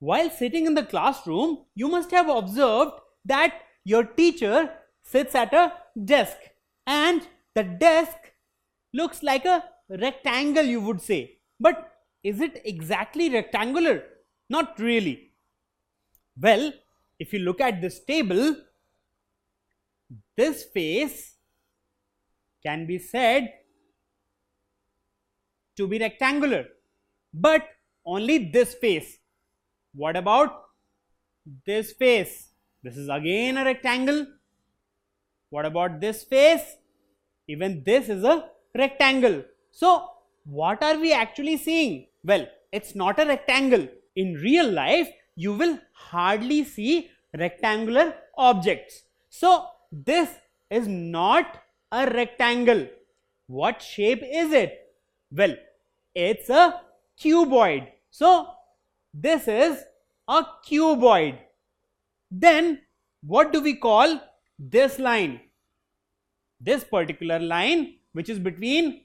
While sitting in the classroom, you must have observed that your teacher sits at a desk, and the desk looks like a rectangle, you would say. But is it exactly rectangular? Not really. Well, if you look at this table, this face can be said to be rectangular, but only this face. What about this face? This is again a rectangle. What about this face? Even this is a rectangle. So what are we actually seeing? Well, it's not a rectangle. In real life, you will hardly see rectangular objects. So this is not a rectangle. What shape is it? Well, it's a cuboid. So this is a cuboid. Then what do we call this line? This particular line which is between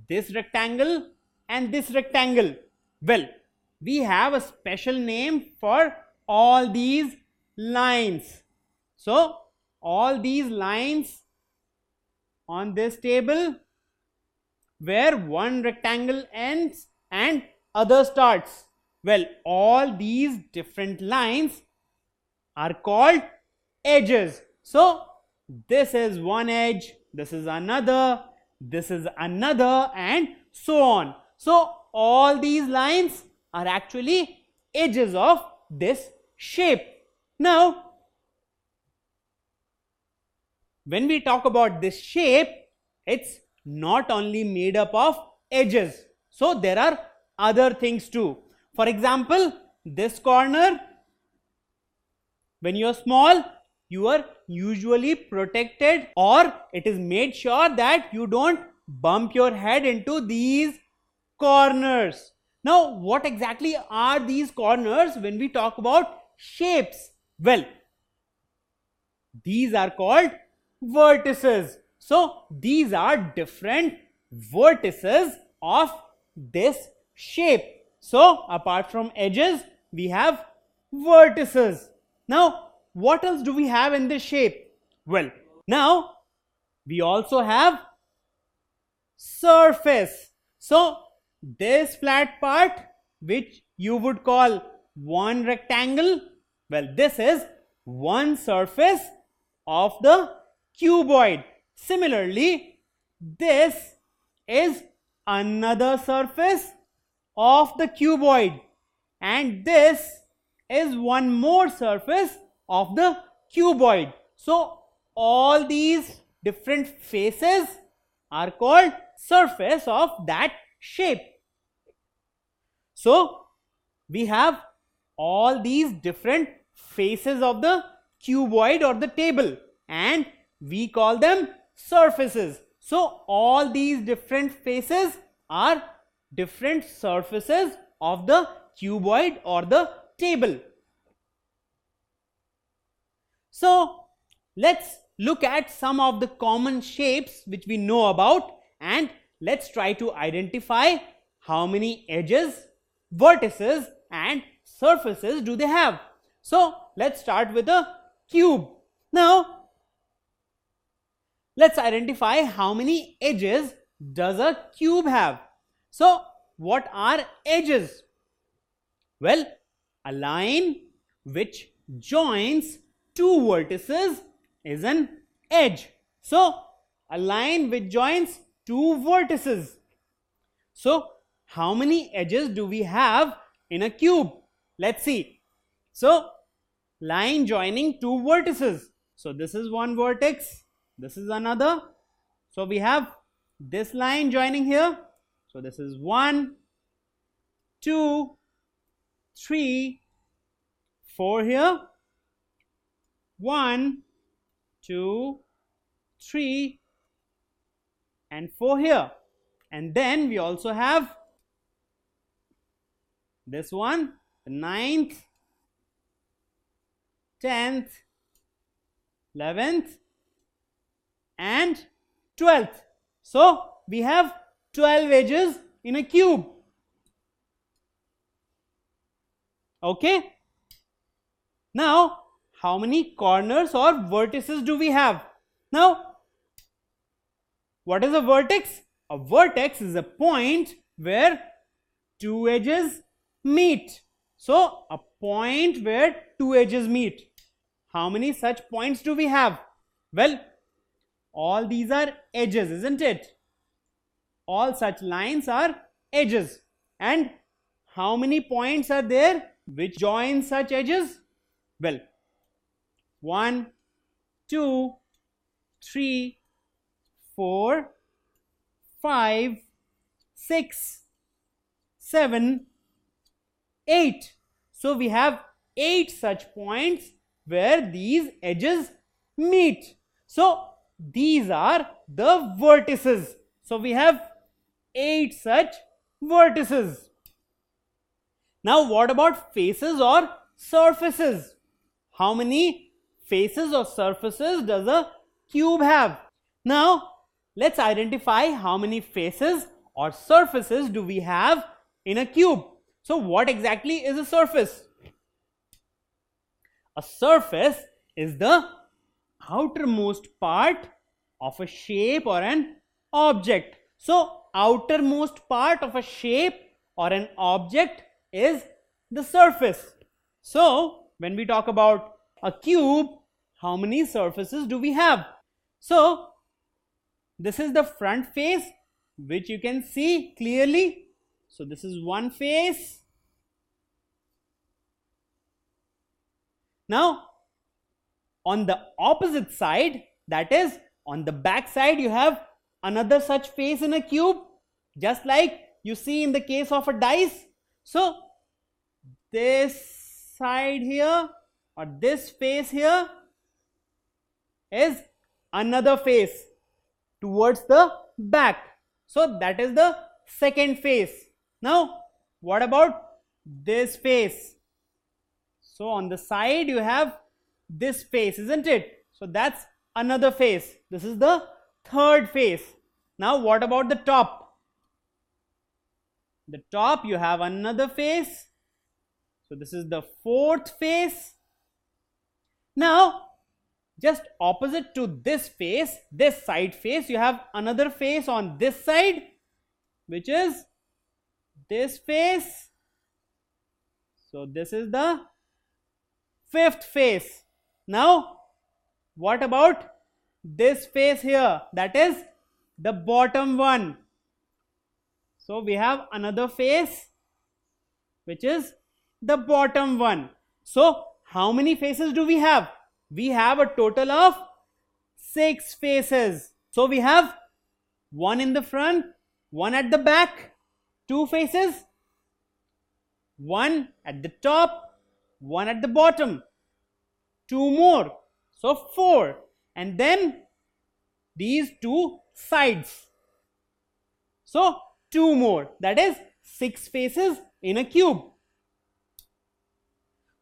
this rectangle and this rectangle. Well, we have a special name for all these lines. So all these lines on this table where one rectangle ends and other starts. Well, all these different lines are called edges. So this is one edge, this is another, and so on. So all these lines are actually edges of this shape. Now, when we talk about this shape, it's not only made up of edges. So there are other things too. For example, this corner, when you are small, you are usually protected, or it is made sure that you don't bump your head into these corners. Now, what exactly are these corners when we talk about shapes? Well, these are called vertices. So these are different vertices of this shape. So apart from edges, we have vertices. Now, what else do we have in this shape? Well, now we also have surface. So this flat part, which you would call one rectangle, well, this is one surface of the cuboid. Similarly, this is another surface of the cuboid, and this is one more surface of the cuboid. So all these different faces are called surface of that shape. So we have all these different faces of the cuboid or the table, and we call them surfaces. So all these different faces are different surfaces of the cuboid or the table. So let's look at some of the common shapes which we know about, and let's try to identify how many edges, vertices and surfaces do they have. So let's start with a cube. Now let's identify how many edges does a cube have. So what are edges? Well, a line which joins two vertices is an edge. So a line which joins two vertices. So how many edges do we have in a cube? Let's see. So line joining two vertices. So this is one vertex, this is another. So we have this line joining here. So this is 1, 2, 3, 4 here. 1, 2, 3 and 4 here. And then we also have this one, the 9th, 10th, 11th and 12th. So we have 12 edges in a cube. Okay. Now, how many corners or vertices do we have? Now, what is a vertex? A vertex is a point where two edges meet. So, a point where two edges meet. How many such points do we have? Well, all these are edges, isn't it? All such lines are edges. And how many points are there which join such edges? Well, 1, 2, 3, 4, 5, 6, 7, 8. So we have 8 such points where these edges meet. So these are the vertices. So we have 8 such vertices. Now what about faces or surfaces? How many faces or surfaces does a cube have? Now let's identify how many faces or surfaces do we have in a cube. So what exactly is a surface? A surface is the outermost part of a shape or an object. So outermost part of a shape or an object is the surface. So when we talk about a cube, how many surfaces do we have? So this is the front face, which you can see clearly. So this is one face. Now on the opposite side, that is on the back side, you have another such face in a cube, just like you see in the case of a dice. So this side here or this face here is another face towards the back. So that is the second face. Now what about this face? So on the side you have this face, isn't it? So that's another face. This is the third face. Now what about the top? The top you have another face. So this is the fourth face. Now just opposite to this face, this side face, you have another face on this side, which is this face. So this is the fifth face. Now what about this face here? That is the bottom one. So we have another face which is the bottom one. So how many faces do we have? We have a total of 6 faces. So we have one in the front, one at the back, 2 faces, one at the top, one at the bottom, 2 more. So 4. And then these 2 sides. So 2 more. That is 6 faces in a cube.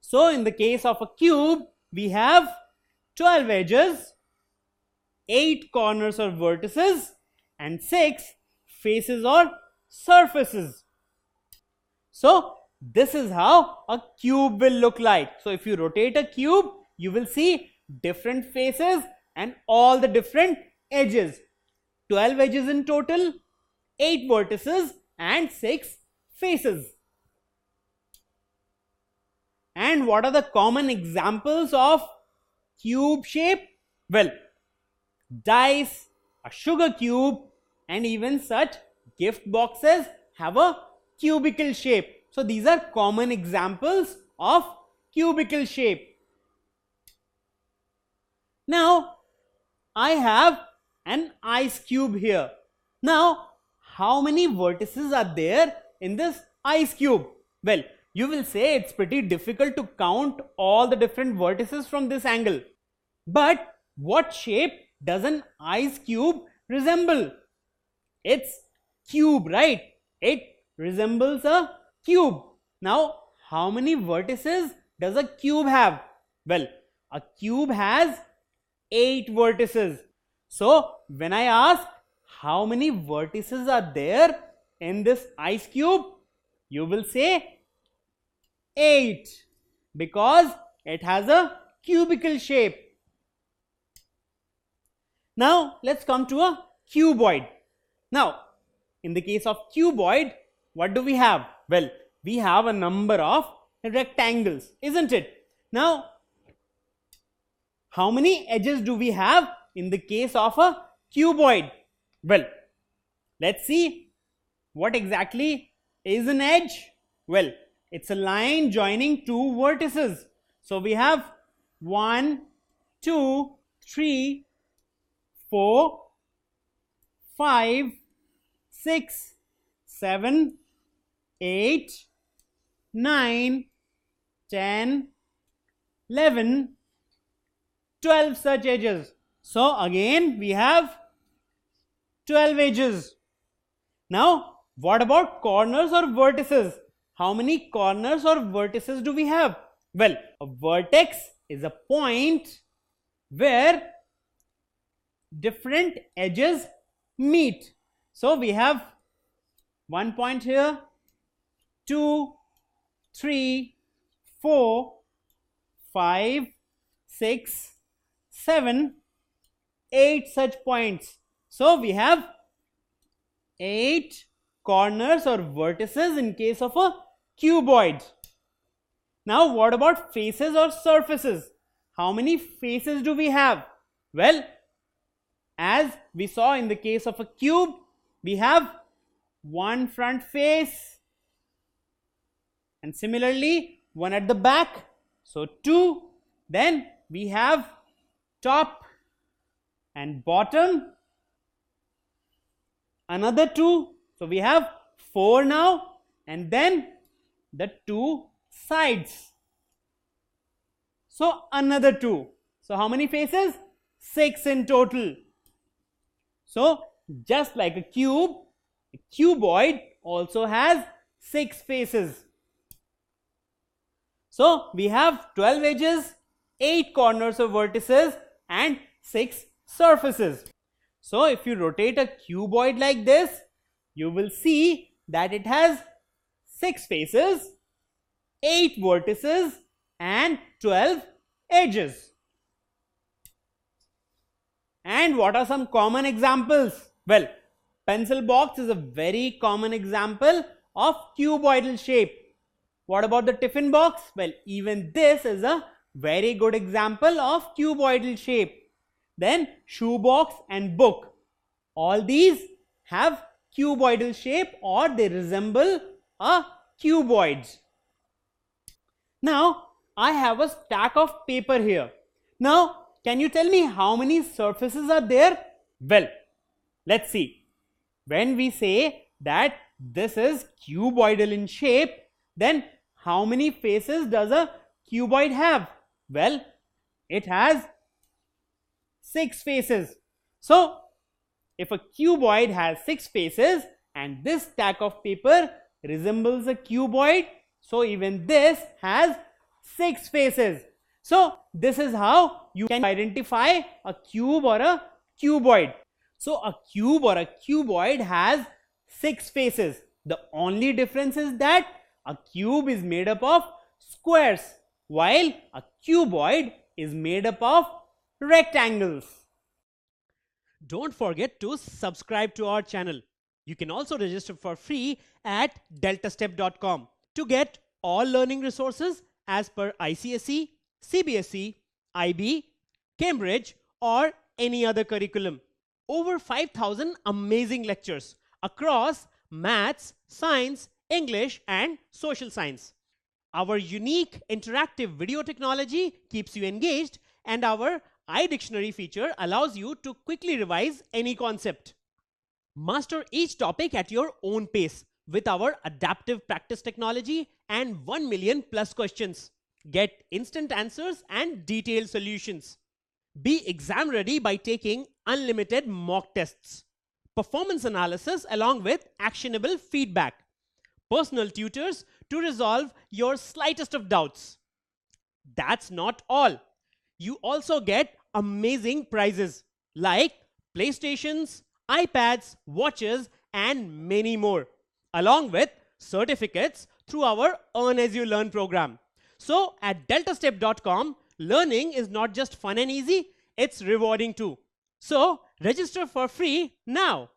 So in the case of a cube, we have 12 edges, 8 corners or vertices, and 6 faces or surfaces. So this is how a cube will look like. So if you rotate a cube, you will see different faces and all the different edges. 12 edges in total, 8 vertices and 6 faces. And what are the common examples of cube shape? Well, dice, a sugar cube, and even such gift boxes have a cubical shape. So these are common examples of cubical shape. Now I have an ice cube here. Now how many vertices are there in this ice cube? Well, you will say it's pretty difficult to count all the different vertices from this angle. But what shape does an ice cube resemble? It's cube, right? It resembles a cube. Now, how many vertices does a cube have? Well, a cube has 8 vertices. So, when I ask how many vertices are there in this ice cube, you will say 8 because it has a cubical shape. Now let's come to a cuboid. Now in the case of cuboid, what do we have? Well, we have a number of rectangles, isn't it? Now how many edges do we have in the case of a cuboid? Well, let's see what exactly is an edge. Well, it's a line joining two vertices. So we have 1, 2, 3, 4, 5, 6, 7, 8, 9, 10, 11, 12 such edges. So again we have 12 edges. Now what about corners or vertices? How many corners or vertices do we have? Well, a vertex is a point where different edges meet. So we have one point here, 2, 3, 4, 5, 6, 7, 8 such points. So we have 8 corners or vertices in case of a cuboid. Now what about faces or surfaces? How many faces do we have? Well, as we saw in the case of a cube, we have one front face and similarly one at the back. So 2. Then we have top and bottom, another 2. So we have 4 now, and then the 2 sides. So another 2. So how many faces? 6 in total. So just like a cube, a cuboid also has 6 faces. So we have 12 edges, 8 corners or vertices and 6 surfaces. So if you rotate a cuboid like this, you will see that it has 6 faces, 8 vertices and 12 edges. And what are some common examples? Well, pencil box is a very common example of cuboidal shape. What about the tiffin box? Well, even this is a very good example of cuboidal shape. Then shoebox and book. All these have cuboidal shape or they resemble a cuboid. Now I have a stack of paper here. Now can you tell me how many surfaces are there? Well, let's see. When we say that this is cuboidal in shape, then how many faces does a cuboid have? Well, it has 6 faces. So if a cuboid has 6 faces and this stack of paper resembles a cuboid, so even this has 6 faces. So this is how you can identify a cube or a cuboid. So a cube or a cuboid has 6 faces. The only difference is that a cube is made up of squares while a cuboid is made up of rectangles. Don't forget to subscribe to our channel. You can also register for free at deltastep.com to get all learning resources as per ICSE, CBSE, IB, Cambridge or any other curriculum. Over 5,000 amazing lectures across maths, science, English and social science. Our unique interactive video technology keeps you engaged and our iDictionary feature allows you to quickly revise any concept. Master each topic at your own pace with our adaptive practice technology and 1 million plus questions. Get instant answers and detailed solutions. Be exam ready by taking unlimited mock tests, performance analysis along with actionable feedback, personal tutors to resolve your slightest of doubts. That's not all. You also get amazing prizes like PlayStations, iPads, watches and many more, along with certificates through our Earn As You Learn program. So at deltastep.com, learning is not just fun and easy, it's rewarding too. So register for free now.